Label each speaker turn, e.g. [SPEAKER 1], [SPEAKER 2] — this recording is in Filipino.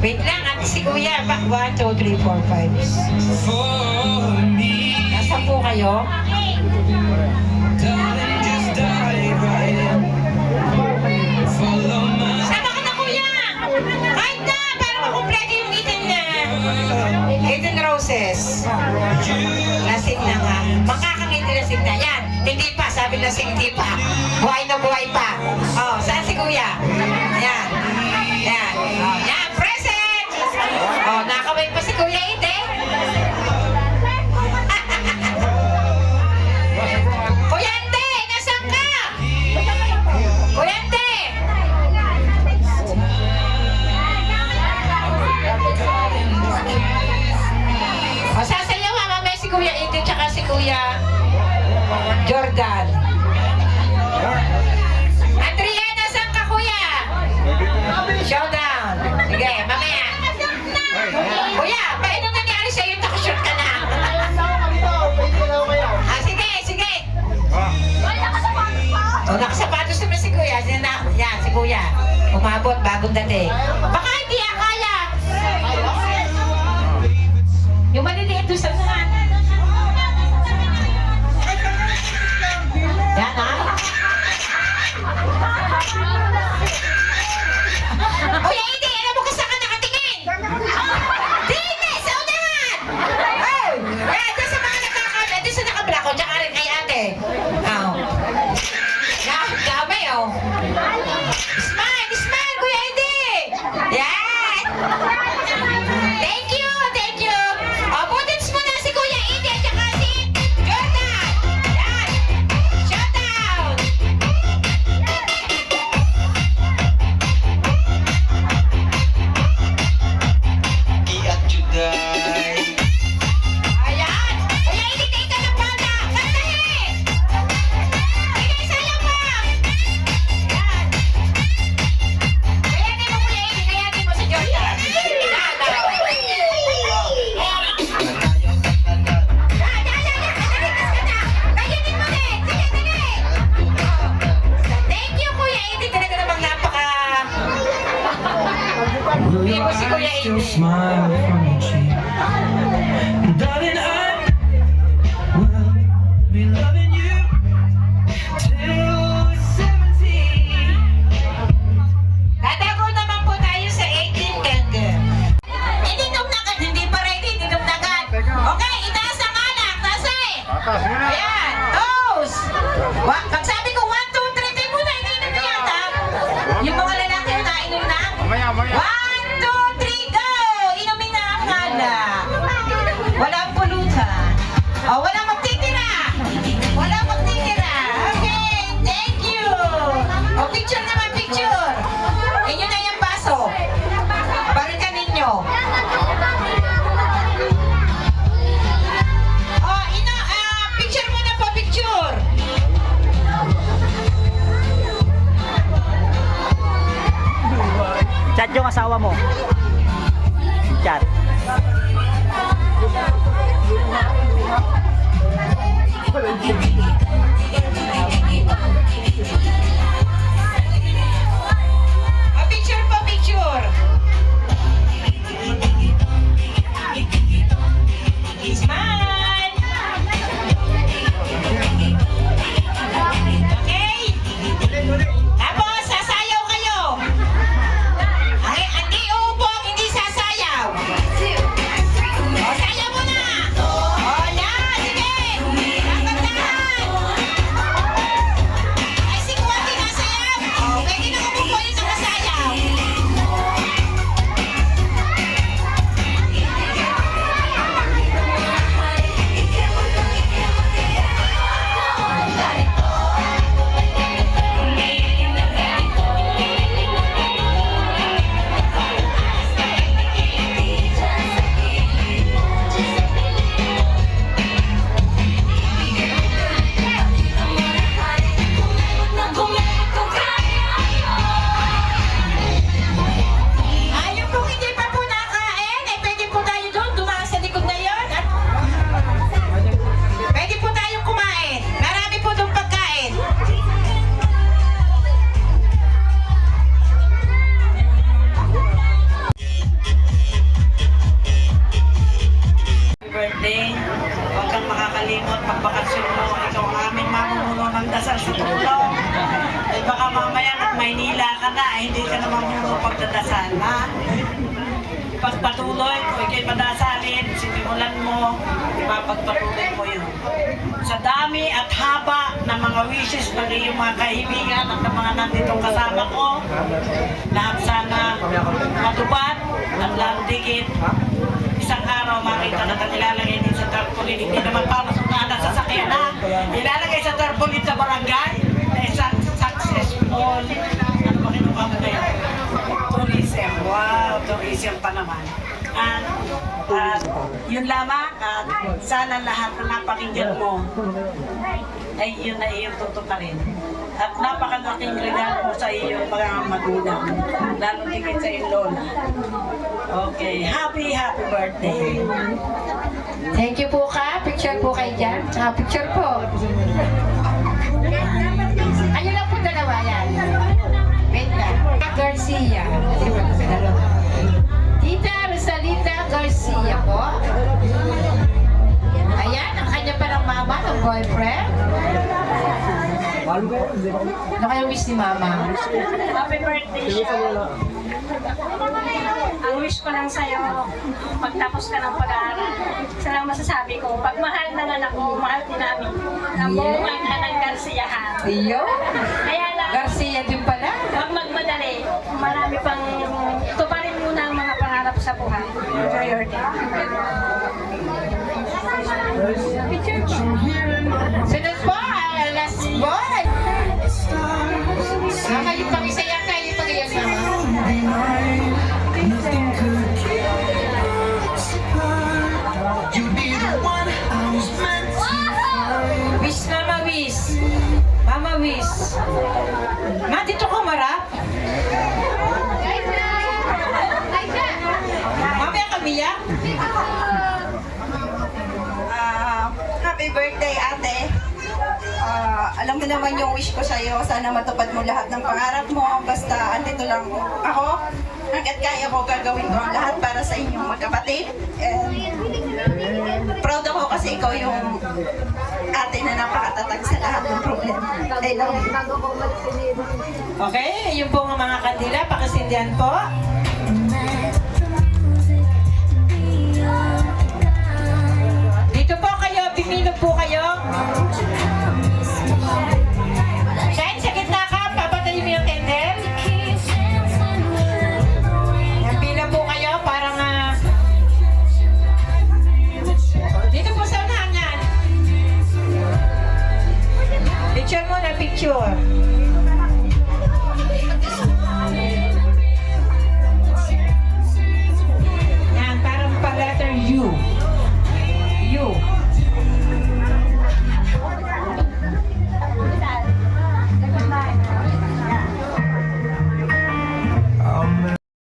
[SPEAKER 1] Wait lang, at si Kuya. 1, 2, 3, 4, 5. Nasaan po kayo? Sama ka na, Kuya! Kahit na, para makumpleto yung Eden Roses. Lasing na nga. Makakangiti lasing na. Yan, hindi pa. Sabi lasing, hindi pa. Buhay na buhay pa. Oh, saan si Kuya? Yan. Yan. Oh, yan, present! Oh, nakaway pa si Kuya Eden. Kuya Ante, nasaan ka? Kuya Ante! O, sasayaw ha, mamaya si Kuya Eden tsaka si Kuya Jordan. Adriana, saan ka, Kuya? Showdown. Sige, mamaya. Kuya, paano nangyari sa'yo? Nakashoot ka na. Ah, sige, sige. O, nakasapatos naman si Kuya. Yan, si Kuya. Umabot, bagong dating. Baka hindi akala. Yung maliliit doon sa mga. Yan, ha? Kuya Eden, alam mo kung saan ka nakatingin? Dito, sa unahan! Oh! Yan, doon sa mga nakakala, doon sa nakablock ko, tsaka rin kay ate. Oh. Gamay, oh. Smile, smile, Kuya Eden! Yan! Thank you, thank you! O, putits mo na si Kuya Eden, tsaka si Jordan! Yan! Shutdown!
[SPEAKER 2] Iat juday.
[SPEAKER 1] Ayan! Kuya Eden, take ka ng banda! Kantahin! Sige, sayo pa! Yan! Kayanin mo, Kuya Eden, kayanin mo si Jordan! Yan, thank you, Kuya Eden. Talaga namang napaka...
[SPEAKER 3] Will
[SPEAKER 1] Hindi
[SPEAKER 3] your
[SPEAKER 1] mo si Kuya
[SPEAKER 3] eyes still
[SPEAKER 1] Eden.
[SPEAKER 3] smile from your cheek? Darling, I will be loving you till 17.
[SPEAKER 1] Dadago naman po tayo sa 18 ganda. Ininom na agad. Hindi pa ready. Ininom na agad. Okay, itaas ang alak. Tasay. Ayan. Toast. Pag sabi ko 1, 2, 3, tayo muna. Ininom na yata. Yung mga lalaki na inom na. 1, 2, 3, go! Inumin na ang alak. Walang pulutan. Oh, walang magtitira. Walang magtitira. Okay, thank you. O, picture naman, picture. Inyo na yung baso. Balikan ninyo. Oh, picture muna po, picture.
[SPEAKER 4] Chat yung asawa mo. Chat.
[SPEAKER 1] Oh, picture po, picture. Smile. Okay? Tapos, sasayaw kayo. Ay, hindi uubog, hindi sasayaw. O, sayaw mo na. O, yan, sige. Kakantahan.
[SPEAKER 5] magpatuloy, kung ikay padasalin, sinimulan mo, ipapagpatuloy mo yun. Sa dami at haba ng mga wishes ng iyong mga kaibigan at ng mga nandito kasama ko, lahat sana matupad at lalo digit. Isang araw makita na tayo ilalagay din sa tarpaulin, hindi naman para sa sasakyan na, ilalagay sa tarpaulin sa barangay na isang successful, ano ba kinuha mo na yan? Tourism. Wow, tourism pa naman. At yun lamang, at sana lahat na napakinggan mo ay yun na iyong tutuparin. At napakalaking regalo mo sa iyong mga magulang, lalo tigit sa iyong lola. Okay, happy birthday.
[SPEAKER 1] Thank you po ka. Picture po kayo dyan. Tsaka picture po. Ayun lang po dalawa yan. Wait na. Garcia. Tita Rosalita Garcia po. Ayan, ang kanya palang mama, ng boyfriend. Ano kayo wish ni mama?
[SPEAKER 6] Happy birthday siya. Ang wish ko lang sa'yo, pagtapos ka ng pag-aaral, isa lang masasabi ko, pag mahal ng anak ko, mahal din namin. Ang buong ka ng Garciahan.
[SPEAKER 1] Iyo?
[SPEAKER 6] Kaya lang,
[SPEAKER 1] Garcia din pala.
[SPEAKER 6] huwag magmadali. Marami pang, tuparin muna ang mga pangarap sa buhay. Enjoy your day.
[SPEAKER 1] Sunod po, last boy. Kayo pang isa yan, kayo pang iyan mama.
[SPEAKER 3] Nothing could keep us apart. You'd be the one I was meant to find.
[SPEAKER 1] Wish mama wish. Mama wish. Ma, dito ko marap. Mamaya kami ya.
[SPEAKER 7] Happy birthday, ate. Alam mo naman yung wish ko sa'yo. Sana matupad mo lahat ng pangarap mo. Basta andito lang ako. Hanggat kaya ko, gagawin ko ang lahat para sa inyong magkapatid. And proud ako kasi ikaw yung ate na napakatatag sa lahat ng problema. I love you.
[SPEAKER 1] Okay, yung po mga kandila, pakisindihan po. Dito po kayo, pipino po kayo. Shine, sa gitna ka, papatayin mo yung candle. Yan, pila po kayo, parang dito po sa unahan yan. Picture muna, picture.